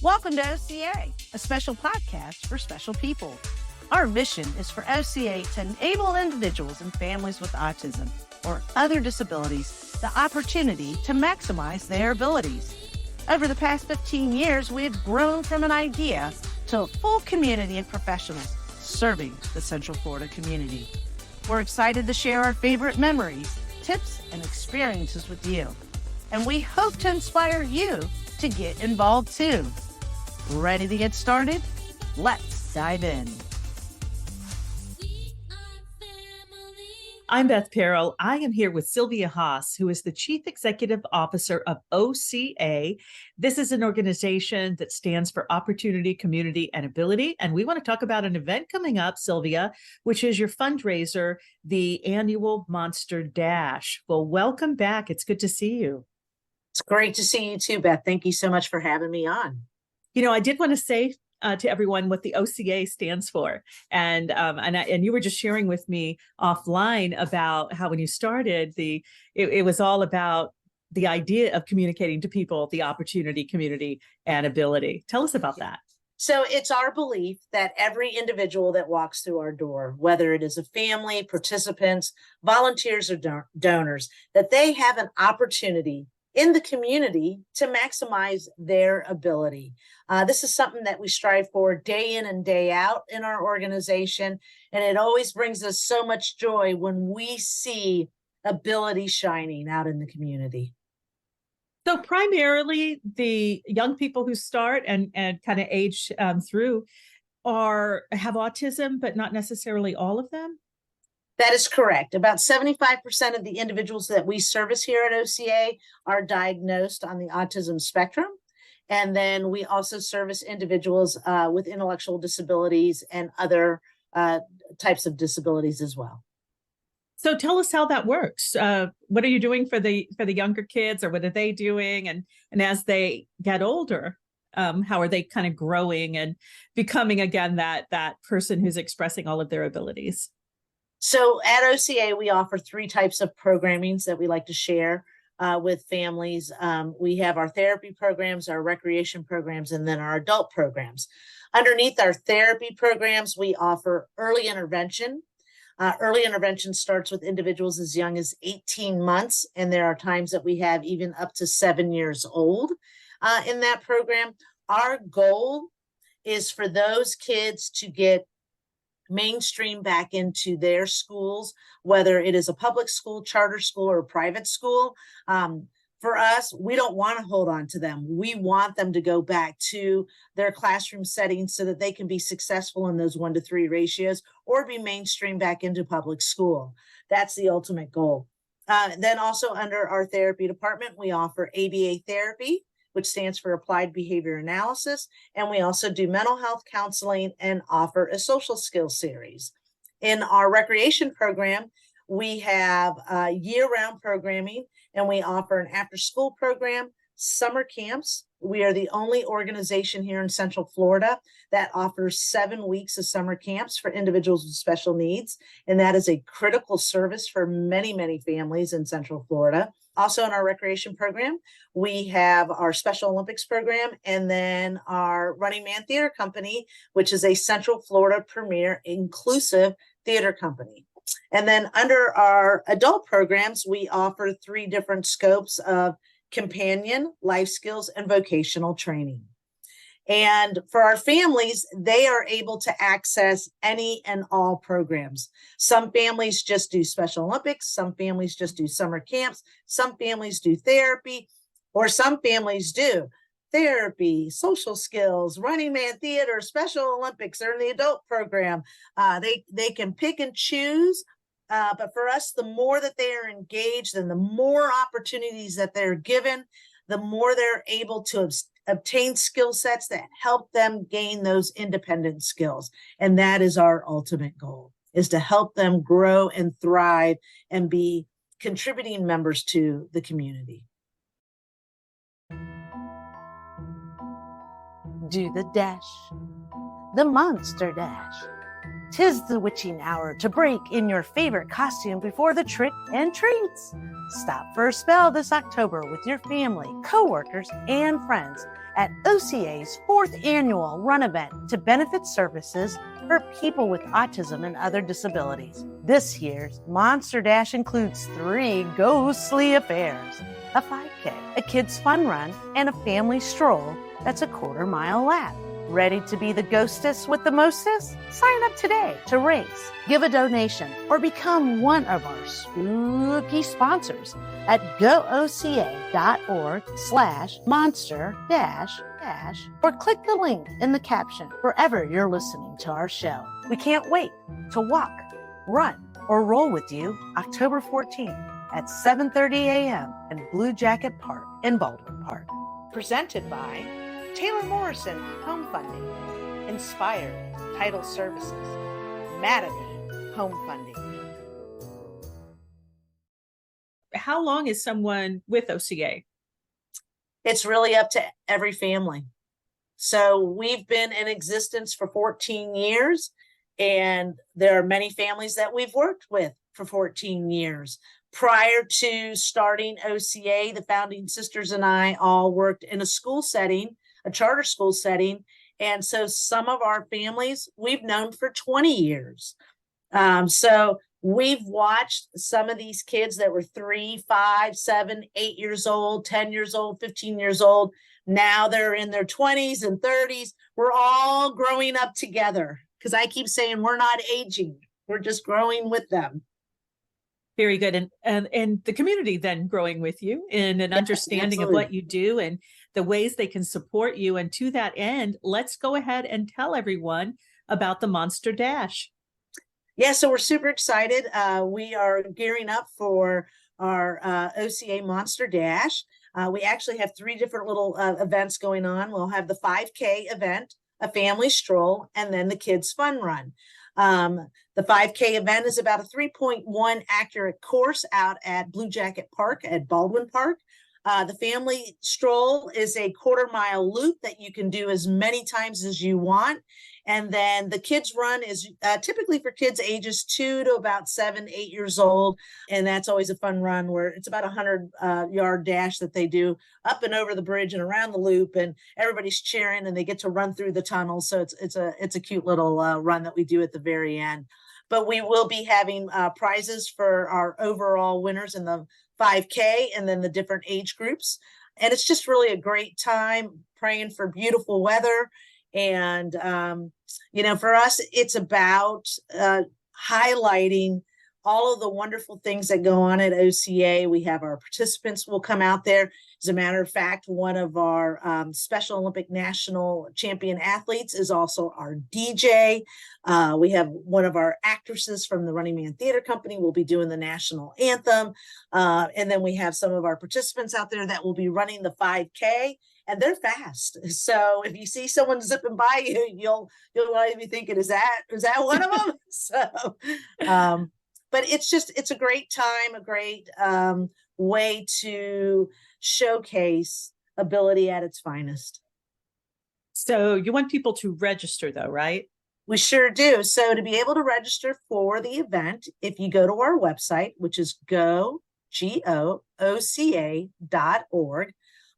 Welcome to OCA, a special podcast for special people. Our mission is for OCA to enable individuals and families with autism or other disabilities the opportunity to maximize their abilities. Over the past 15 years, we have grown from an idea to a full community of professionals serving the Central Florida community. We're excited to share our favorite memories, tips, and experiences with you. And we hope to inspire you to get involved too. Ready to get started? Let's dive in. I'm Beth Perrell. I am here with Silvia Haas, who is the Chief Executive Officer of OCA. This is an organization that stands for Opportunity, Community, and Ability. And we want to talk about an event coming up, Silvia, which is your fundraiser, the annual Monster Dash. Well, welcome back. It's good to see you. It's great to see you too, Beth. Thank you so much for having me on. You know, I did want to say to everyone what the OCA stands for. And you were just sharing with me offline about how when you started, it was all about the idea of communicating to people, the opportunity, community, and ability. Tell us about that. So it's our belief that every individual that walks through our door, whether it is a family, participants, volunteers, or donors, that they have an opportunity in the community to maximize their ability. This is something that we strive for day in and day out in our organization. And it always brings us so much joy when we see ability shining out in the community. So primarily the young people who start and kind of age through have autism, but not necessarily all of them? That is correct. About 75% of the individuals that we service here at OCA are diagnosed on the autism spectrum. And then we also service individuals with intellectual disabilities and other types of disabilities as well. So tell us how that works. What are you doing for the younger kids, or what are they doing? And as they get older, how are they kind of growing and becoming, again, that person who's expressing all of their abilities? So at OCA, we offer three types of programmings that we like to share with families. We have our therapy programs, our recreation programs, and then our adult programs. Underneath our therapy programs, we offer early intervention. Early intervention starts with individuals as young as 18 months, and there are times that we have even up to 7 years old in that program. Our goal is for those kids to get mainstream back into their schools, whether it is a public school, charter school, or private school. For us, we don't want to hold on to them. We want them to go back to their classroom settings so that they can be successful in those 1-to-3 ratios or be mainstream back into public school. That's the ultimate goal. Then also under our therapy department, we offer ABA therapy, which stands for Applied Behavior Analysis. And we also do mental health counseling and offer a social skills series. In our recreation program, we have year-round programming, and we offer an after-school program, summer camps. We are the only organization here in Central Florida that offers 7 weeks of summer camps for individuals with special needs. And that is a critical service for many, many families in Central Florida. Also in our recreation program, we have our Special Olympics program, and then our Running Man Theater Company, which is a Central Florida premier inclusive theater company. And then under our adult programs, we offer 3 different scopes of companion, life skills, and vocational training. And for our families, they are able to access any and all programs. Some families just do Special Olympics. Some families just do summer camps. Some families do therapy, or some families do therapy, social skills, Running Man Theater, Special Olympics, or in the adult program. They can pick and choose. But for us, the more that they are engaged and the more opportunities that they're given, the more they're able to obtain skill sets that help them gain those independent skills. And that is our ultimate goal, is to help them grow and thrive and be contributing members to the community. Do the dash, the Monster Dash. 'Tis the witching hour to break in your favorite costume before the trick and treats. Stop for a spell this October with your family, coworkers, and friends at OCA's 4th annual run event to benefit services for people with autism and other disabilities. This year's Monster Dash includes 3 ghostly affairs: a 5K, a kids' fun run, and a family stroll that's a quarter-mile lap. Ready to be the ghostess with the mostest? Sign up today to race, give a donation, or become one of our spooky sponsors at gooca.org/monster-dash or click the link in the caption wherever you're listening to our show. We can't wait to walk, run, or roll with you October 14th at 7:30 a.m. in Blue Jacket Park in Baldwin Park. Presented by Taylor Morrison Home Funding, Inspired Title Services, Mattamy Home Funding. How long is someone with OCA? It's really up to every family. So we've been in existence for 14 years, and there are many families that we've worked with for 14 years. Prior to starting OCA, the founding sisters and I all worked in a school setting, a charter school setting. And so some of our families we've known for 20 years. So we've watched some of these kids that were 3, 5, 7, 8 years old, 10 years old, 15 years old. Now they're in their 20s and 30s. We're all growing up together, because I keep saying we're not aging. We're just growing with them. Very good. And the community then growing with you in an understanding of what you do and the ways they can support you. And to that end, let's go ahead and tell everyone about the Monster Dash. Yeah, so we're super excited. We are gearing up for our OCA Monster Dash. We actually have 3 different little events going on. We'll have the 5K event, a family stroll, and then the kids' fun run. The 5K event is about a 3.1 accurate course out at Blue Jacket Park at Baldwin Park. The family stroll is a quarter-mile loop that you can do as many times as you want. And then the kids run is typically for kids ages 2 to about 7, 8 years old. And that's always a fun run where it's about a 100-yard dash that they do up and over the bridge and around the loop, and everybody's cheering and they get to run through the tunnel. So it's a cute little run that we do at the very end. But we will be having prizes for our overall winners in the 5K and then the different age groups. And it's just really a great time, praying for beautiful weather. And, for us, it's about highlighting all of the wonderful things that go on at OCA. We have our participants will come out there. As a matter of fact, one of our Special Olympic national champion athletes is also our DJ. We have one of our actresses from the Running Man Theater Company will be doing the national anthem. And then we have some of our participants out there that will be running the 5K. And they're fast. So if you see someone zipping by you, you'll be thinking, is that one of them? So, but it's a great time, a great way to showcase ability at its finest. So you want people to register though, right? We sure do. So to be able to register for the event, if you go to our website, which is gooca.org,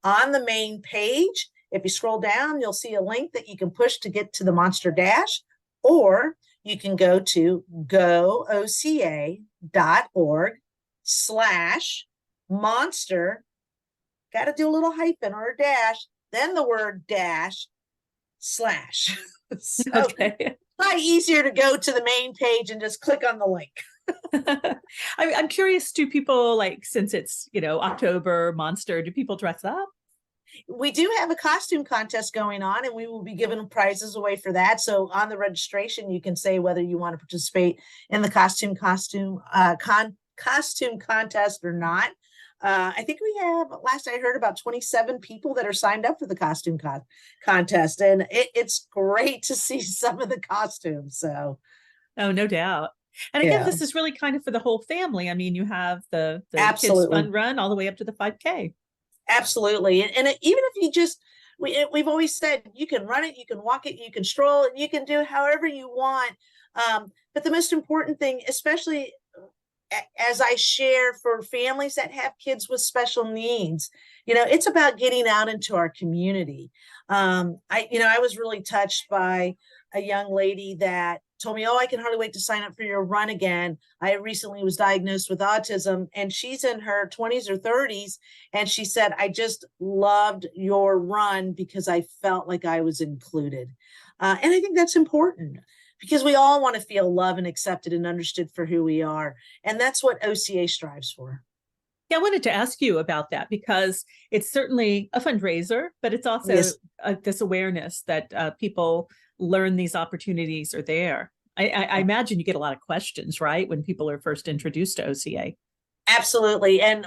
on the main page, if you scroll down, you'll see a link that you can push to get to the Monster Dash, or you can go to gooca.org/monster. Got to do a little hyphen or a dash, then the word dash / So Okay. It's a lot easier to go to the main page and just click on the link. I'm curious, do people, since it's, October Monster, do people dress up? We do have a costume contest going on, and we will be giving prizes away for that. So on the registration, you can say whether you want to participate in the costume contest or not. I think we have, last I heard, about 27 people that are signed up for the costume contest, and it's great to see some of the costumes. So, oh, no doubt. And again, this is really kind of for the whole family. I mean, you have the kids fun run all the way up to the 5K. Absolutely. And even if you just, we've always said you can run it, you can walk it, you can stroll it, you can do it however you want. But the most important thing, especially as I share for families that have kids with special needs, it's about getting out into our community. I was really touched by a young lady that told me, "Oh, I can hardly wait to sign up for your run again. I recently was diagnosed with autism," and she's in her 20s or 30s. And she said, "I just loved your run because I felt like I was included." And I think that's important because we all want to feel loved and accepted and understood for who we are. And that's what OCA strives for. Yeah, I wanted to ask you about that because it's certainly a fundraiser, but it's also Yes. this awareness that people learn these opportunities are there. I imagine you get a lot of questions, right, when people are first introduced to OCA. Absolutely. And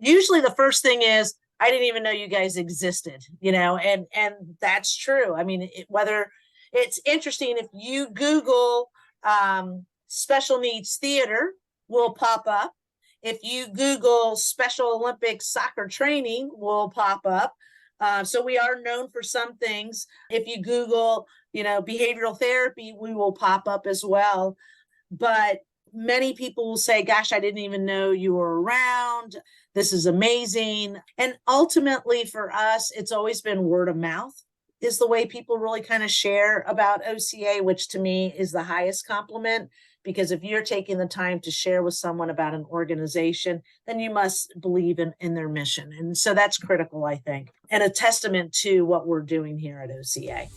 usually the first thing is, "I didn't even know you guys existed," and that's true. I mean, whether it's interesting, if you Google special needs theater, will pop up. If you Google Special Olympics soccer training, will pop up. So we are known for some things. If you Google, behavioral therapy, we will pop up as well. But many people will say, "Gosh, I didn't even know you were around. This is amazing." And ultimately for us, it's always been word of mouth is the way people really kind of share about OCA, which to me is the highest compliment. Because if you're taking the time to share with someone about an organization, then you must believe in their mission. And so that's critical, I think, and a testament to what we're doing here at OCA.